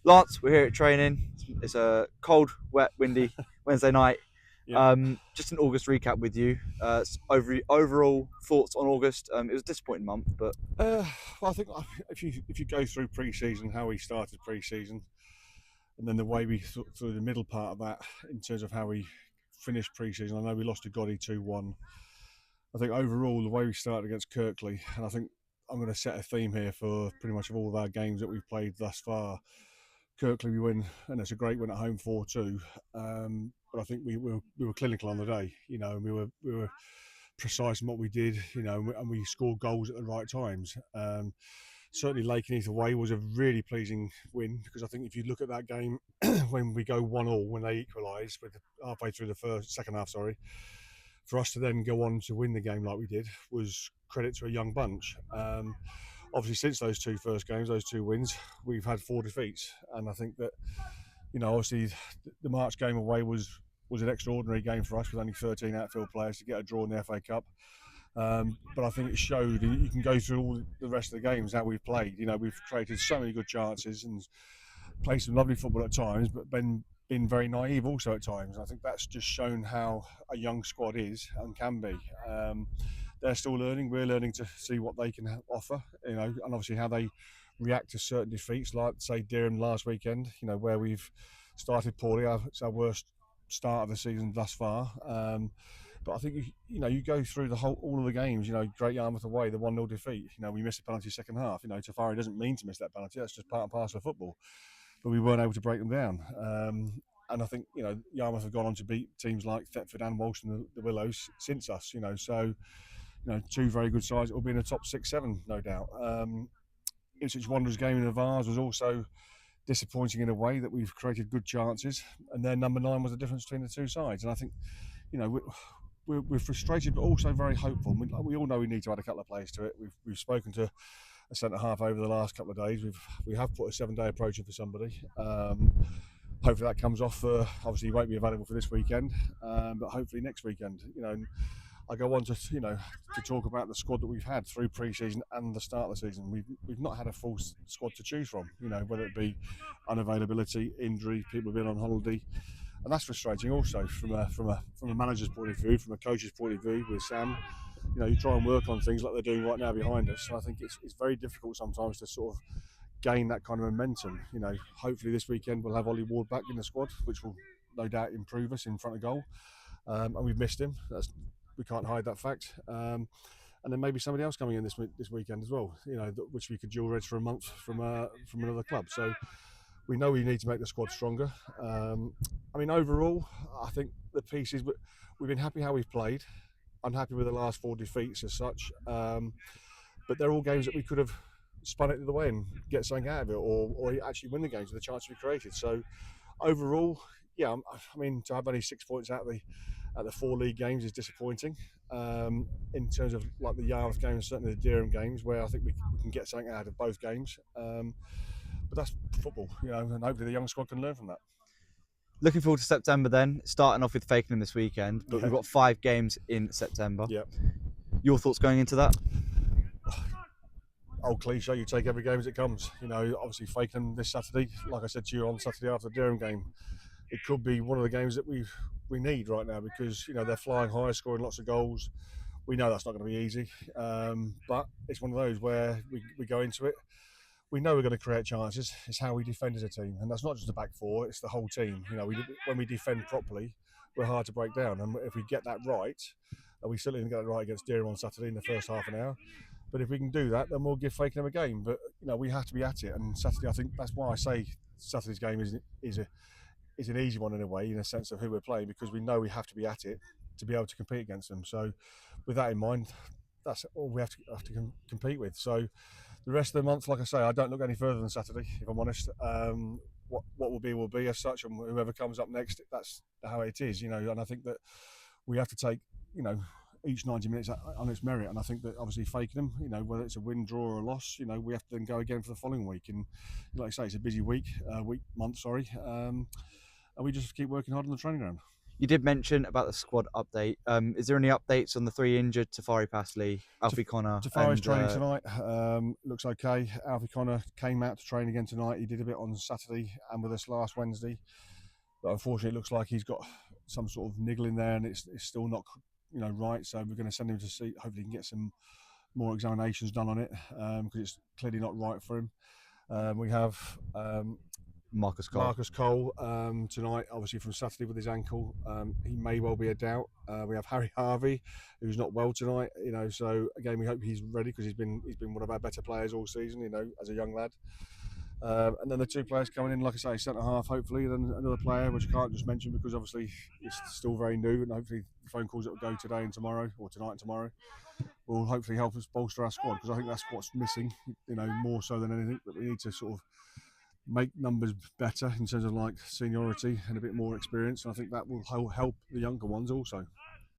Lance, we're here at training. It's a cold, wet, windy Wednesday night. Yep. Just an August recap with you. Overall thoughts on August. It was a disappointing month, but Well, I think if you go through pre-season, how we started pre-season, and then the way we through the middle part of that in terms of how we finished pre-season. I know we lost to Gotti 2-1. I think overall the way we started against Kirkley, and I think I'm going to set a theme here for pretty much of all of our games that we've played thus far. Kirkley we win, and it's a great win at home 4-2. But I think we were clinical on the day, and we were precise in what we did, and we scored goals at the right times. Certainly Lakenheath away was a really pleasing win, because I think if you look at that game when we go 1-1, when they equalise with halfway through the second half, for us to then go on to win the game like we did was credit to a young bunch. Obviously, since those two first games, those two wins, we've had 4 defeats, and I think that obviously the March game away was an extraordinary game for us with only 13 outfield players to get a draw in the FA Cup. But I think it showed, and you can go through all the rest of the games how we've played. We've created so many good chances and played some lovely football at times, but been very naive also at times. I think that's just shown how a young squad is and can be. They're still learning. We're learning to see what they can offer, and obviously how they react to certain defeats, like say Durham last weekend. Where we've started poorly. It's our worst start of the season thus far. But I think you go through all of the games. Great Yarmouth away, the 1-0 defeat. We missed a penalty second half. Tafari doesn't mean to miss that penalty. That's just part and parcel of football. But we weren't able to break them down. And I think Yarmouth have gone on to beat teams like Thetford and Walsh and the Willows since us. So two very good sides. It will be in the top 6-7, no doubt. Ipswich Wanderers game in the Vars was also disappointing in a way, that we've created good chances, and their number 9 was the difference between the two sides. And I think we're frustrated, but also very hopeful. We all know we need to add a couple of players to it. We've spoken to a centre half over the last couple of days. We have put a 7-day approach in for somebody. Hopefully that comes off. Obviously, he won't be available for this weekend, but hopefully next weekend. I go on to talk about the squad that we've had through pre-season and the start of the season. We've not had a full squad to choose from. Whether it be unavailability, injury, people have been on holiday, and that's frustrating. Also, from a manager's point of view, from a coach's point of view, with Sam, you try and work on things like they're doing right now behind us. And I think it's very difficult sometimes to sort of gain that kind of momentum. Hopefully this weekend we'll have Ollie Ward back in the squad, which will no doubt improve us in front of goal. And we've missed him. We can't hide that fact. And then maybe somebody else coming in this weekend as well, which we could dual reg for a month from another club. So we know we need to make the squad stronger. Overall, I think the pieces, we've been happy how we've played. Unhappy with the last 4 defeats as such. But they're all games that we could have spun it the other way and get something out of it, or actually win the games with the chance we created. So overall, yeah, to have only 6 points out of the 4 league games is disappointing. In terms of like the Yarmouth games, certainly the Durham games, where I think we can get something out of both games. But that's football, and hopefully the young squad can learn from that. looking forward to September then. Starting off with Fakenham this weekend, but we've got 5 games in September. Yeah. Your thoughts going into that? Old cliche, you take every game as it comes. Obviously Fakenham this Saturday, like I said to you on Saturday after the Durham game, it could be one of the games that we need right now, because they're flying high, scoring lots of goals. We know that's not going to be easy, but it's one of those where we go into it. We know we're going to create chances. It's how we defend as a team, and that's not just the back 4; it's the whole team. When we defend properly, we're hard to break down, and if we get that right, and we certainly didn't get it right against Durham on Saturday in the first half an hour. But if we can do that, then we'll give Fakenham a game. But we have to be at it. And Saturday, I think that's why I say Saturday's game is an easy one in a way, in a sense of who we're playing, because we know we have to be at it to be able to compete against them. So, with that in mind, that's all we have to compete with. So, the rest of the month, like I say, I don't look any further than Saturday, if I'm honest. What will be as such, and whoever comes up next, that's how it is. And I think that we have to take each 90 minutes on its merit. And I think that obviously Fakenham, whether it's a win, draw or a loss, we have to then go again for the following week. And like I say, it's a busy month, and we just keep working hard on the training ground. You did mention about the squad update. Is there any updates on the 3 injured Tafari Passley, Alfie Connor, Tafari's and training tonight. Looks okay. Alfie Connor came out to train again tonight. He did a bit on Saturday and with us last Wednesday. But unfortunately, it looks like he's got some sort of niggle in there, and it's still not, right. So we're going to send him to see. Hopefully, he can get some more examinations done on it because it's clearly not right for him. We have Marcus Cole? Tonight, obviously from Saturday with his ankle. He may well be a doubt. We have Harry Harvey, who's not well tonight. So again, we hope he's ready because he's been one of our better players all season. As a young lad. And then the 2 players coming in, like I say, centre half, hopefully, and then another player, which I can't just mention because obviously it's still very new, and hopefully the phone calls that will go today and tomorrow, or tonight and tomorrow, will hopefully help us bolster our squad, because I think that's what's missing, more so than anything, that we need to sort of make numbers better in terms of like seniority and a bit more experience, and I think that will help the younger ones also.